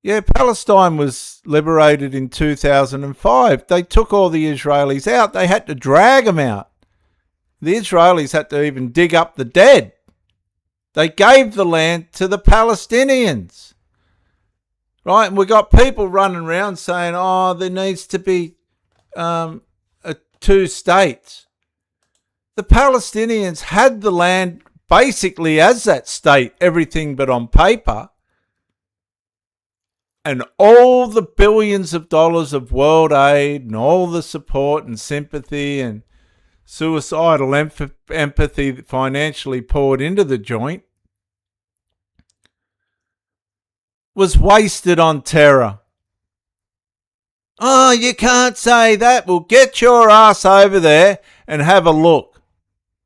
Yeah, Palestine was liberated in 2005. They took all the Israelis out. They had to drag them out. The Israelis had to even dig up the dead. They gave the land to the Palestinians. Right? And we got people running around saying, oh, there needs to be two states. The Palestinians had the land basically as that state, everything but on paper. And all the billions of dollars of world aid and all the support and sympathy and suicidal empathy financially poured into the joint was wasted on terror. Oh, you can't say that. Well, get your ass over there and have a look.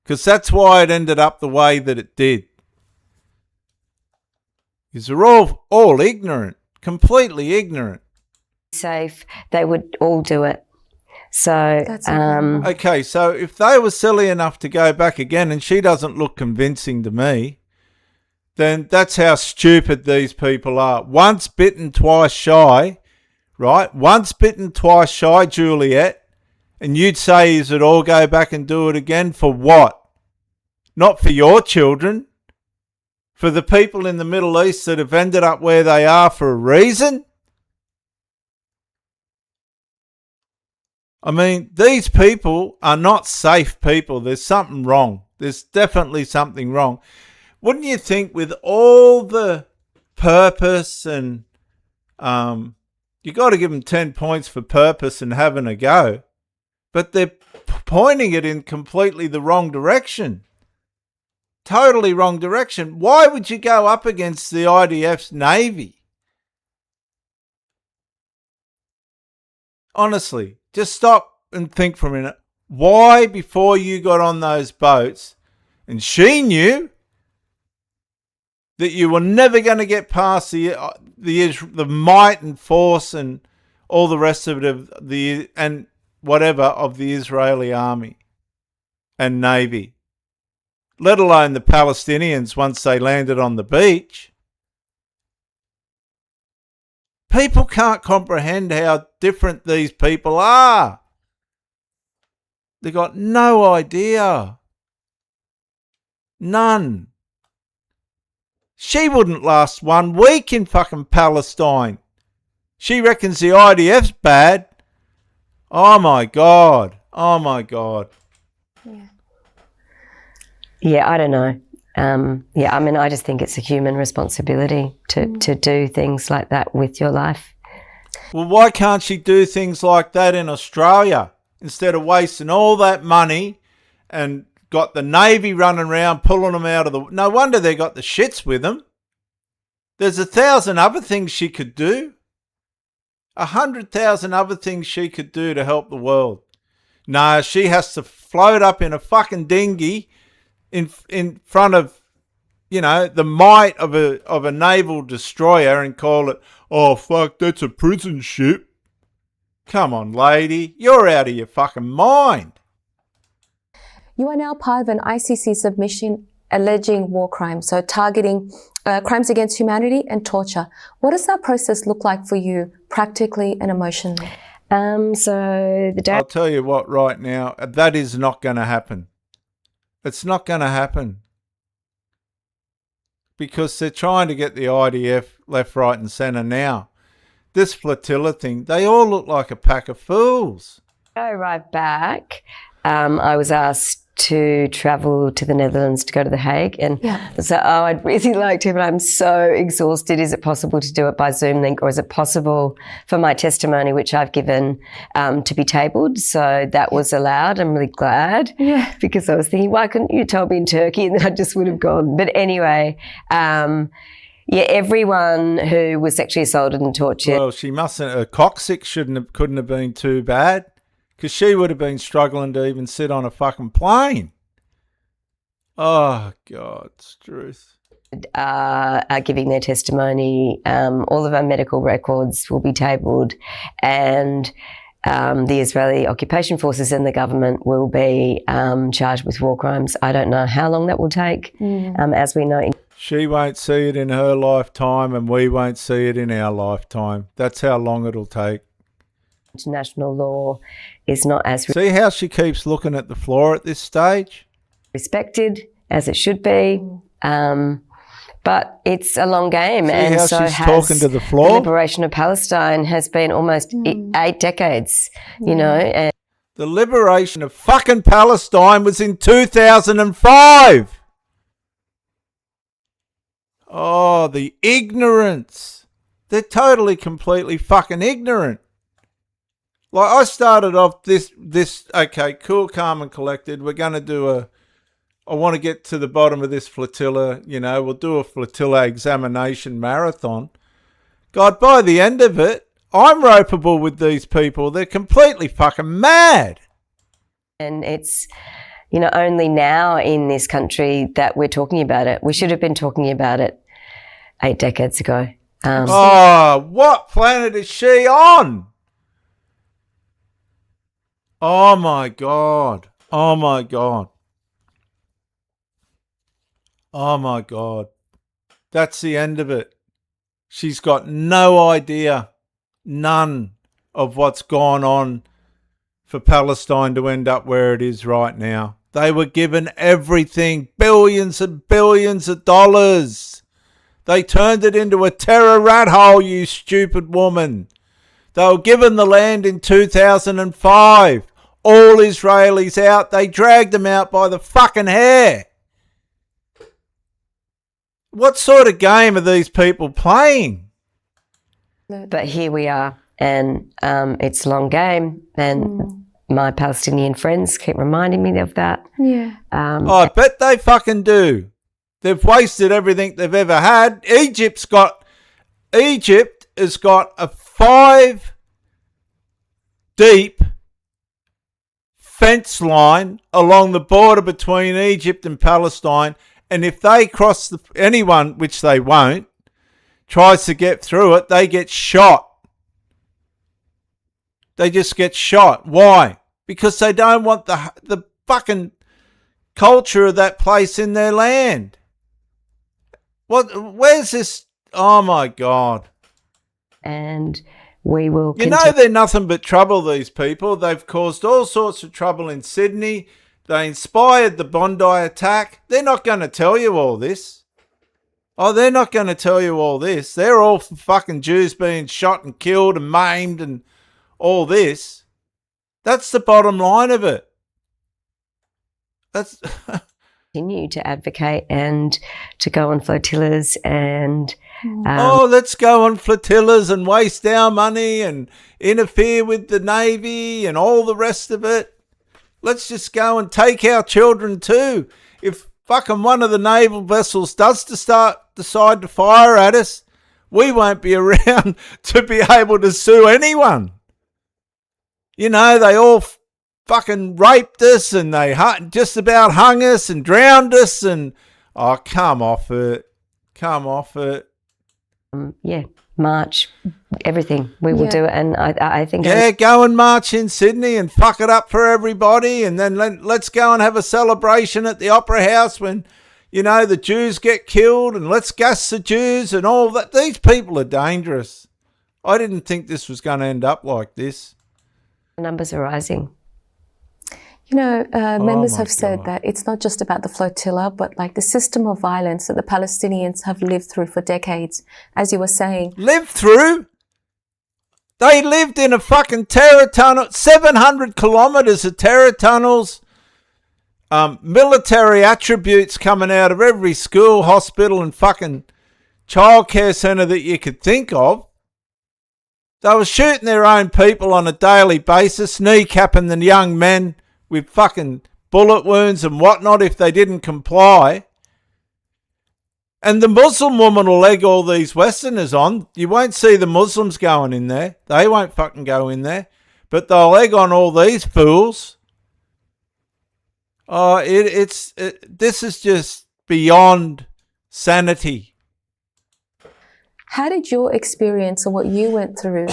Because that's why it ended up the way that it did. Because they're all ignorant. Completely ignorant. Safe, they would all do it. So, okay, so if they were silly enough to go back again, and she doesn't look convincing to me, then that's how stupid these people are. Once bitten, twice shy, right? Once bitten, twice shy, Juliet, and you'd say, is it all go back and do it again? For what? Not for your children. For the people in the Middle East that have ended up where they are for a reason? I mean, these people are not safe people. There's something wrong. There's definitely something wrong. Wouldn't you think with all the purpose and you got to give them 10 points for purpose and having a go, but they're pointing it in completely the wrong direction. Totally wrong direction. Why would you go up against the IDF's Navy? Honestly, just stop and think for a minute. Why, before you got on those boats, and she knew that you were never going to get past the might and force and all the rest of it and whatever of the Israeli army and Navy, let alone the Palestinians once they landed on the beach. People can't comprehend how different these people are. They've got no idea. None. She wouldn't last 1 week in fucking Palestine. She reckons the IDF's bad. Oh my God. Oh my God. Yeah, I don't know. I mean, I just think it's a human responsibility to do things like that with your life. Well, why can't she do things like that in Australia instead of wasting all that money and got the Navy running around pulling them out of the... No wonder they got the shits with them. There's 1,000 other things she could do. 100,000 other things she could do to help the world. No, she has to float up in a fucking dinghy in front of, the might of a naval destroyer and call it, oh, fuck, that's a prison ship. Come on, lady. You're out of your fucking mind. You are now part of an ICC submission alleging war crimes, so targeting crimes against humanity and torture. What does that process look like for you, practically and emotionally? I'll tell you what right now, that is not going to happen. It's not going to happen. Because they're trying to get the IDF left, right and centre now. This flotilla thing, they all look like a pack of fools. I arrived back. I was asked to travel to the Netherlands to go to The Hague. And so, I'd really like to, but I'm so exhausted. Is it possible to do it by Zoom link, or is it possible for my testimony, which I've given, to be tabled? So that was allowed. I'm really glad. Yeah. Because I was thinking, why couldn't you tell me in Turkey? And then I just would have gone. But anyway, everyone who was sexually assaulted and tortured. Well, she mustn't, her coccyx couldn't have been too bad. Because she would have been struggling to even sit on a fucking plane. Oh, God, Struth. Are giving their testimony. All of our medical records will be tabled, and the Israeli occupation forces and the government will be charged with war crimes. I don't know how long that will take, as we know. She won't see it in her lifetime and we won't see it in our lifetime. That's how long it'll take. International law is not as See how she keeps looking at the floor at this stage? respected as it should be. But it's a long game. See and how so she's has talking to the floor? The liberation of Palestine has been almost 8 decades, you know. And The liberation of fucking Palestine was in 2005. Oh, the ignorance. They're totally, completely fucking ignorant. Like, I started off this, okay, cool, calm and collected. We're going to do I want to get to the bottom of this flotilla, you know, we'll do a flotilla examination marathon. God, by the end of it, I'm ropeable with these people. They're completely fucking mad. And it's, you know, only now in this country that we're talking about it. We should have been talking about it 8 decades ago. What planet is she on? Oh my God. Oh my God. Oh my God. That's the end of it. She's got no idea, none, of what's gone on for Palestine to end up where it is right now. They were given everything, billions and billions of dollars. They turned it into a terror rat hole, you stupid woman. They were given the land in 2005. All Israelis out. They dragged them out by the fucking hair. What sort of game are these people playing? But here we are, and it's a long game, and my Palestinian friends keep reminding me of that. Yeah. I bet they fucking do. They've wasted everything they've ever had. Egypt has got a 5-deep fence line along the border between Egypt and Palestine. And if they cross anyone, which they won't, tries to get through it, they get shot. They just get shot. Why? Because they don't want the fucking culture of that place in their land. Where's this? Oh my God. And we will You know they're nothing but trouble, these people. They've caused all sorts of trouble in Sydney. They inspired the Bondi attack. They're not going to tell you all this. Oh, they're not going to tell you all this. They're all for fucking Jews being shot and killed and maimed and all this. That's the bottom line of it. That's continue to advocate and to go on flotillas and let's go on flotillas and waste our money and interfere with the Navy and all the rest of it. Let's just go and take our children too. If fucking one of the naval vessels does decide to fire at us, we won't be around to be able to sue anyone. You know, they all fucking raped us and they just about hung us and drowned us and, oh, come off it. Come off it. march, everything. We will do it. And I think... go and march in Sydney and fuck it up for everybody. And then let's go and have a celebration at the Opera House when, you know, the Jews get killed, and let's gas the Jews and all that. These people are dangerous. I didn't think this was going to end up like this. The numbers are rising. You know, members have said that it's not just about the flotilla, but like the system of violence that the Palestinians have lived through for decades, as you were saying. Lived through? They lived in a fucking terror tunnel, 700 kilometres of terror tunnels, military attributes coming out of every school, hospital and fucking childcare centre that you could think of. They were shooting their own people on a daily basis, kneecapping the young men with fucking bullet wounds and whatnot if they didn't comply. And the Muslim woman will egg all these Westerners on. You won't see the Muslims going in there. They won't fucking go in there. But they'll egg on all these fools. Oh, this is just beyond sanity. How did your experience or what you went through,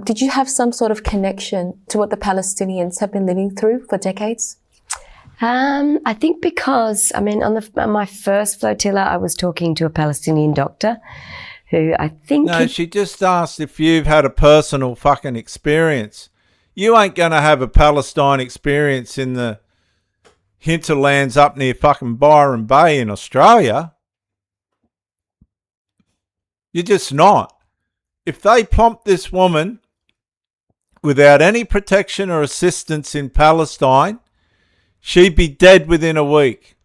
did you have some sort of connection to what the Palestinians have been living through for decades? I think because, on my first flotilla, I was talking to a Palestinian doctor who I think... No, she just asked if you've had a personal fucking experience. You ain't going to have a Palestine experience in the hinterlands up near fucking Byron Bay in Australia. You're just not. If they plomped this woman without any protection or assistance in Palestine, she'd be dead within a week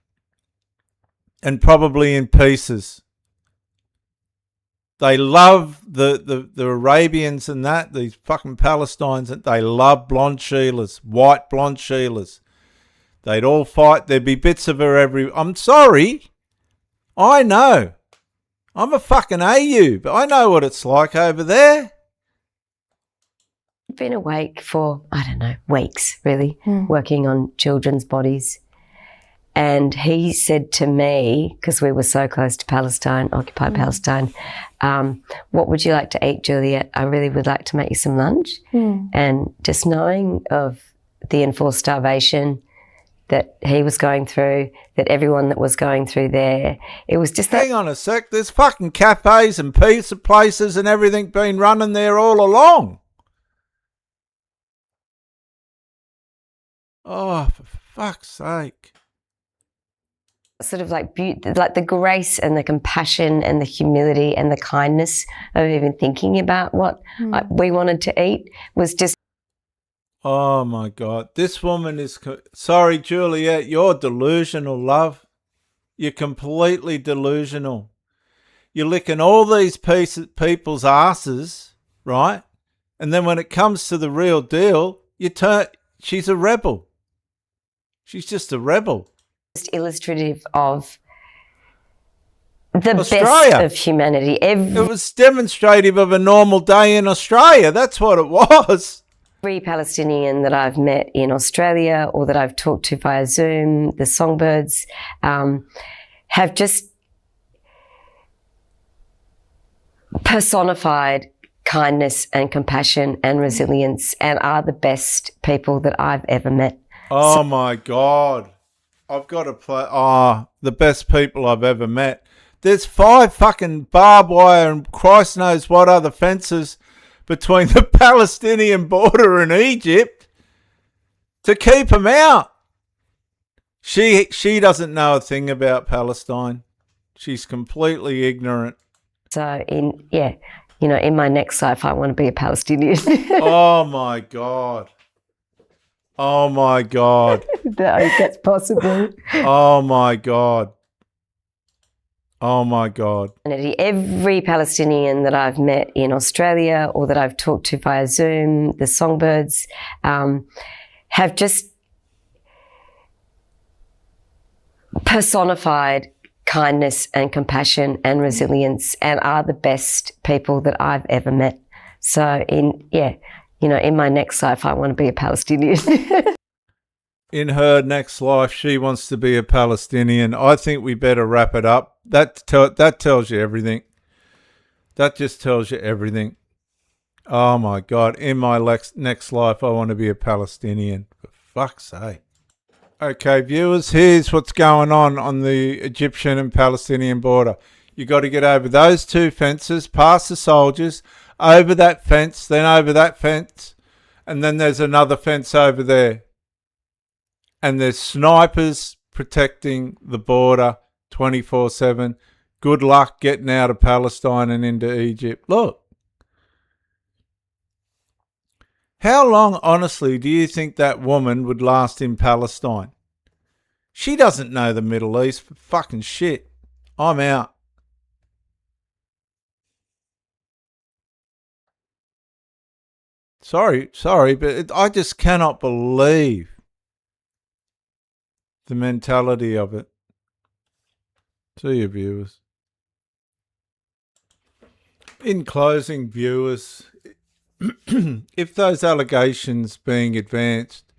and probably in pieces. They love the Arabians and that, these fucking Palestinians, they love blonde Sheilas, white blonde Sheilas. They'd all fight. There'd be bits of her every... I'm sorry. I know. I'm a fucking AU, but I know what it's like over there. Been awake for, weeks, really, working on children's bodies. And he said to me, because we were so close to Palestine, occupied Palestine, what would you like to eat, Juliet? I really would like to make you some lunch. And just knowing of the enforced starvation that he was going through, that everyone that was going through there, it was just that... Hang on a sec, there's fucking cafes and pizza places and everything been running there all along. Oh, for fuck's sake. Sort of like the grace and the compassion and the humility and the kindness of even thinking about what we wanted to eat was just... Oh my God. This woman is... Sorry, Juliet, you're delusional, love. You're completely delusional. You're licking all these people's asses, right? And then when it comes to the real deal, she's a rebel. She's just a rebel. Just illustrative of the Australia. best of humanity. It was demonstrative of a normal day in Australia. That's what it was. Every Palestinian that I've met in Australia or that I've talked to via Zoom, the songbirds, have just personified kindness and compassion and resilience and are the best people that I've ever met. Oh, my God. I've got to play... Oh, the best people I've ever met. There's 5 fucking barbed wire and Christ knows what other fences between the Palestinian border and Egypt to keep them out. She doesn't know a thing about Palestine. She's completely ignorant. So, in my next life, I want to be a Palestinian. Oh, my God. Oh, my God. That's possible. Oh, my God. Oh, my God. Every Palestinian that I've met in Australia or that I've talked to via Zoom, the songbirds, have just personified kindness and compassion and resilience and are the best people that I've ever met. So, in my next life, I want to be a Palestinian. In her next life, she wants to be a Palestinian. I think we better wrap it up. That tells you everything. That just tells you everything. Oh, my God. In my next life, I want to be a Palestinian. For fuck's sake. Okay, viewers, here's what's going on the Egyptian and Palestinian border. You got to get over those 2 fences, past the soldiers, over that fence, then over that fence, and then there's another fence over there. And there's snipers protecting the border 24/7. Good luck getting out of Palestine and into Egypt. Look. How long, honestly, do you think that woman would last in Palestine? She doesn't know the Middle East for fucking shit. I'm out. Sorry, but I just cannot believe the mentality of it. See you, viewers. In closing, viewers, if those allegations being advanced,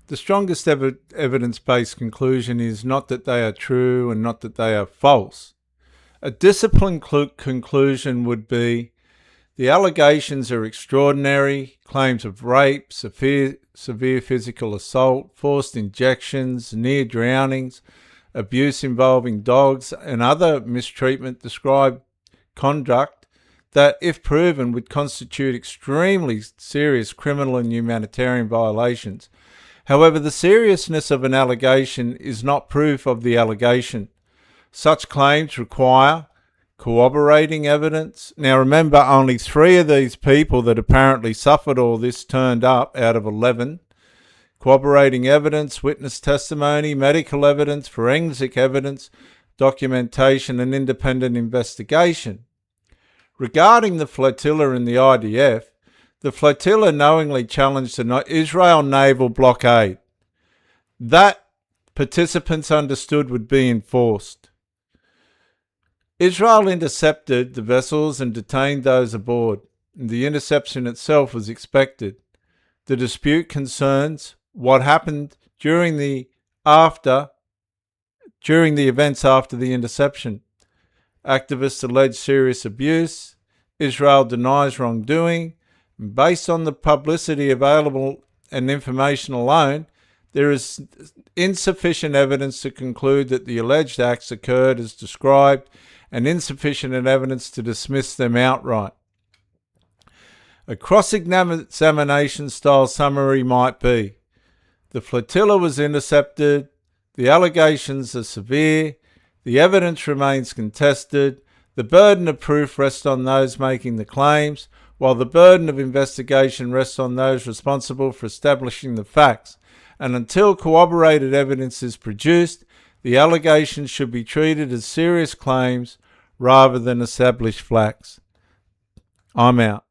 the strongest evidence-based conclusion is not that they are true and not that they are false. A disciplined conclusion would be The allegations are extraordinary: claims of rape, severe physical assault, forced injections, near drownings, abuse involving dogs, and other mistreatment describe conduct that, if proven, would constitute extremely serious criminal and humanitarian violations. However, the seriousness of an allegation is not proof of the allegation. Such claims require corroborating evidence. Now remember, only 3 of these people that apparently suffered all this turned up out of 11. Corroborating evidence, witness testimony, medical evidence, forensic evidence, documentation, and independent investigation. Regarding the flotilla and the IDF, the flotilla knowingly challenged the Israel naval blockade. That participants understood would be enforced. Israel intercepted the vessels and detained those aboard. The interception itself was expected. The dispute concerns what happened during the events after the interception. Activists allege serious abuse. Israel denies wrongdoing. Based on the publicity available and information alone, there is insufficient evidence to conclude that the alleged acts occurred as described, and insufficient evidence to dismiss them outright. A cross-examination style summary might be: the flotilla was intercepted, the allegations are severe, the evidence remains contested, the burden of proof rests on those making the claims, while the burden of investigation rests on those responsible for establishing the facts, and until corroborated evidence is produced, the allegations should be treated as serious claims rather than established facts. I'm out.